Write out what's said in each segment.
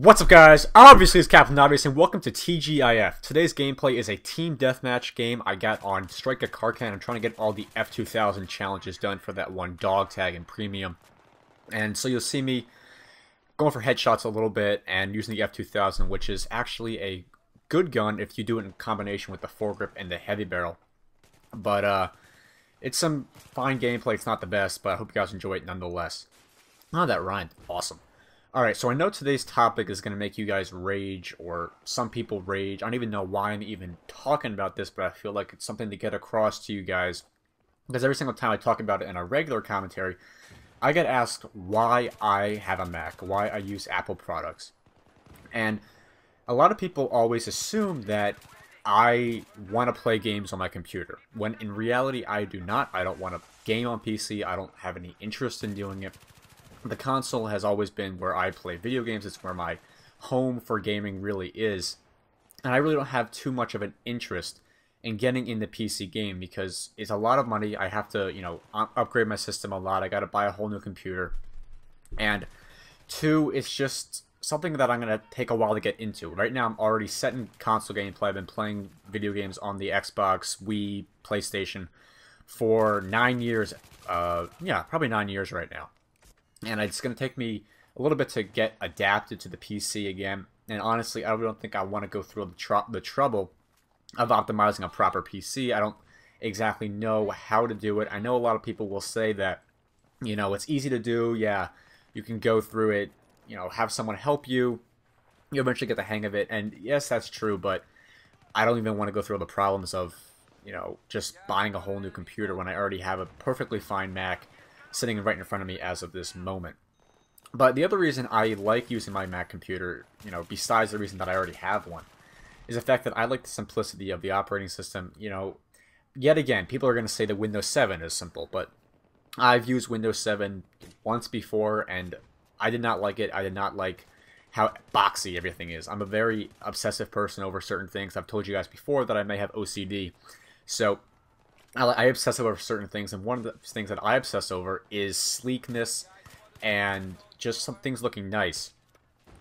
What's up, guys? Obviously, it's CaptainObviouzX, and welcome to TGIF. Today's gameplay is a team deathmatch game I got on Strike a Car Can. I'm trying to get all the F2000 challenges done for that one dog tag in Premium. And so you'll see me going for headshots a little bit and using the F2000, which is actually a good gun if you do it in combination with the foregrip and the heavy barrel. But it's some fine gameplay. It's not the best, but I hope you guys enjoy it nonetheless. Oh, that rhymed. Awesome. Alright, so I know today's topic is going to make you guys rage, or some people rage. I don't even know why I'm even talking about this, but I feel like it's something to get across to you guys. Because every single time I talk about it in a regular commentary, I get asked why I have a Mac, why I use Apple products. And a lot of people always assume that I want to play games on my computer, when in reality I do not. I don't want to game on PC, I don't have any interest in doing it. The console has always been where I play video games. It's where my home for gaming really is. And I really don't have too much of an interest in getting in the PC game because it's a lot of money. I have to, upgrade my system a lot. I got to buy a whole new computer. And two, it's just something that I'm going to take a while to get into. Right now, I'm already set in console gameplay. I've been playing video games on the Xbox, Wii, PlayStation for 9 years. Probably 9 years right now. And it's going to take me a little bit to get adapted to the PC again. And honestly, I don't think I want to go through the trouble of optimizing a proper PC. I don't exactly know how to do it. I know a lot of people will say that, it's easy to do. Yeah, you can go through it, have someone help you. You eventually get the hang of it. And yes, that's true, but I don't even want to go through all the problems of, just buying a whole new computer when I already have a perfectly fine Mac sitting right in front of me as of this moment. But the other reason I like using my Mac computer, besides the reason that I already have one, is the fact that I like the simplicity of the operating system. Yet again, people are going to say that Windows 7 is simple, but I've used Windows 7 once before, and I did not like it. I did not like how boxy everything is. I'm a very obsessive person over certain things. I've told you guys before that I may have OCD. So I obsess over certain things, and one of the things that I obsess over is sleekness and just some things looking nice.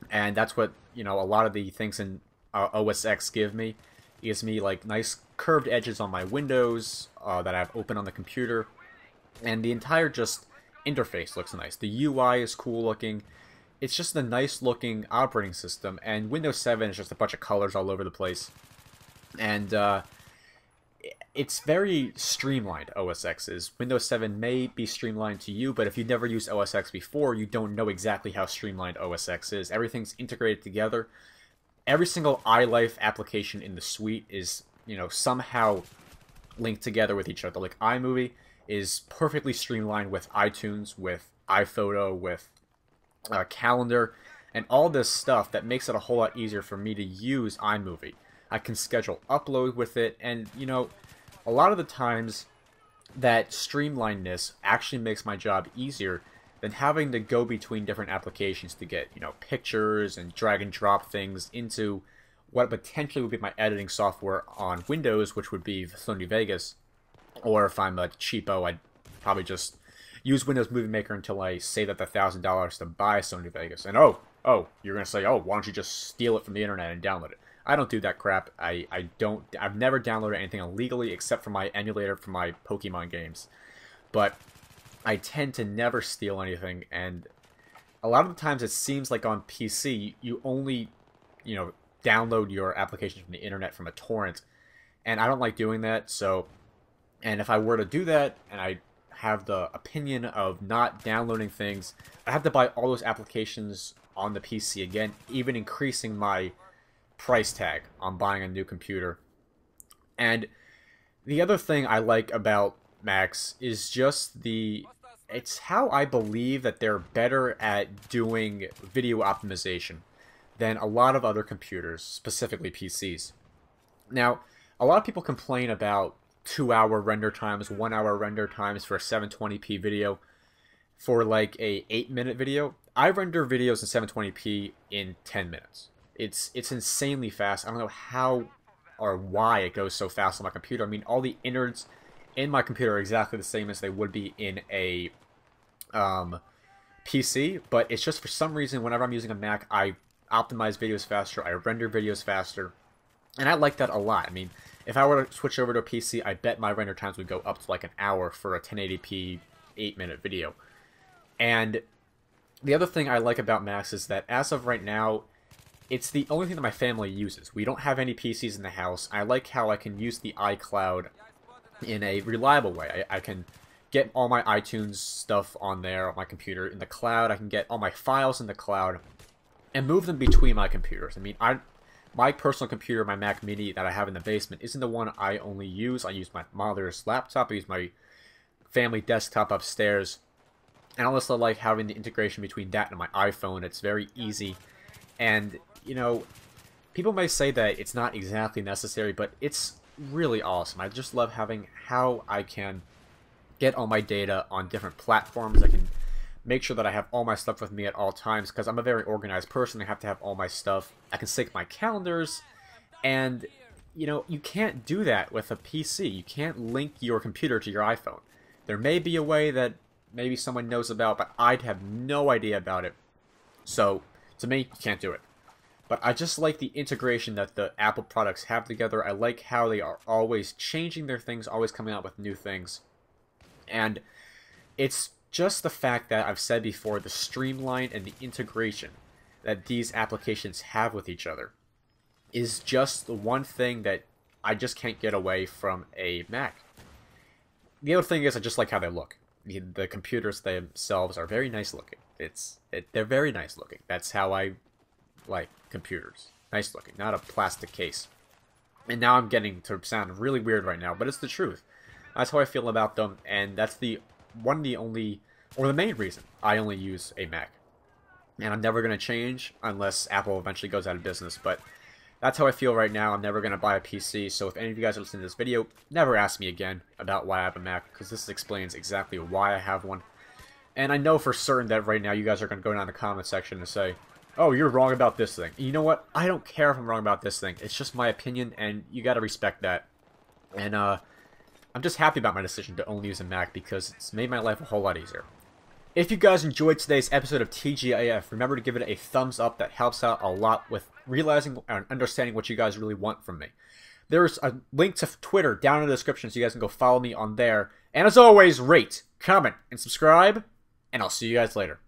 And that's what, a lot of the things in OS X give me. It gives me, like, nice curved edges on my windows that I have open on the computer. And the entire just interface looks nice. The UI is cool looking. It's just a nice looking operating system. And Windows 7 is just a bunch of colors all over the place. And, it's very streamlined, OS X is. Windows 7 may be streamlined to you, but if you've never used OS X before, you don't know exactly how streamlined OS X is. Everything's integrated together. Every single iLife application in the suite is, somehow linked together with each other. Like iMovie is perfectly streamlined with iTunes, with iPhoto, with Calendar, and all this stuff that makes it a whole lot easier for me to use iMovie. I can schedule upload with it, and, a lot of the times that streamlinedness actually makes my job easier than having to go between different applications to get, pictures and drag and drop things into what potentially would be my editing software on Windows, which would be Sony Vegas. Or if I'm a cheapo, I'd probably just use Windows Movie Maker until I save up the $1,000 to buy Sony Vegas. And oh, you're going to say, oh, why don't you just steal it from the internet and download it? I don't do that crap. I've never downloaded anything illegally except for my emulator for my Pokemon games. But I tend to never steal anything, and a lot of the times it seems like on PC you only, download your applications from the internet from a torrent, and I don't like doing that. So, and if I were to do that, and I have the opinion of not downloading things, I have to buy all those applications on the PC again, even increasing my price tag on buying a new computer. And the other thing I like about Macs is just it's how I believe that they're better at doing video optimization than a lot of other computers, specifically PCs. Now, a lot of people complain about 2-hour render times, 1-hour render times for a 720p video. For like a 8-minute video, I render videos in 720p in 10 minutes. It's insanely fast. I don't know how or why it goes so fast on my computer. I mean, all the innards in my computer are exactly the same as they would be in a PC, but it's just for some reason whenever I'm using a Mac, I optimize videos faster, I render videos faster, and I like that a lot. I mean, if I were to switch over to a PC, I bet my render times would go up to like an hour for a 1080p 8-minute video. And the other thing I like about Macs is that as of right now, it's the only thing that my family uses. We don't have any PCs in the house. I like how I can use the iCloud in a reliable way. I can get all my iTunes stuff on there on my computer in the cloud. I can get all my files in the cloud and move them between my computers. I mean, my personal computer, my Mac Mini that I have in the basement, isn't the one I only use. I use my mother's laptop. I use my family desktop upstairs. And I also like having the integration between that and my iPhone. It's very easy. And, you know, people may say that it's not exactly necessary, but it's really awesome. I just love having how I can get all my data on different platforms. I can make sure that I have all my stuff with me at all times because I'm a very organized person. I have to have all my stuff. I can sync my calendars, and you know, you can't do that with a PC. You can't link your computer to your iPhone. There may be a way that maybe someone knows about, but I'd have no idea about it. So to me, you can't do it. But I just like the integration that the Apple products have together. I like how they are always changing their things, always coming out with new things. And it's just the fact that I've said before, the streamline and the integration that these applications have with each other is just the one thing that I just can't get away from a Mac. The other thing is I just like how they look. The computers themselves are very nice looking. They're very nice looking. That's how I like computers. Nice looking, not a plastic case. And now I'm getting to sound really weird right now, but it's the truth. That's how I feel about them, and that's the main reason I only use a Mac. And I'm never going to change unless Apple eventually goes out of business, but that's how I feel right now. I'm never going to buy a PC, so if any of you guys are listening to this video, never ask me again about why I have a Mac, because this explains exactly why I have one. And I know for certain that right now you guys are going to go down in the comment section and say, oh, you're wrong about this thing. And you know what? I don't care if I'm wrong about this thing. It's just my opinion, and you got to respect that. And I'm just happy about my decision to only use a Mac because it's made my life a whole lot easier. If you guys enjoyed today's episode of TGIF, remember to give it a thumbs up. That helps out a lot with realizing and understanding what you guys really want from me. There's a link to Twitter down in the description so you guys can go follow me on there. And as always, rate, comment, and subscribe, and I'll see you guys later.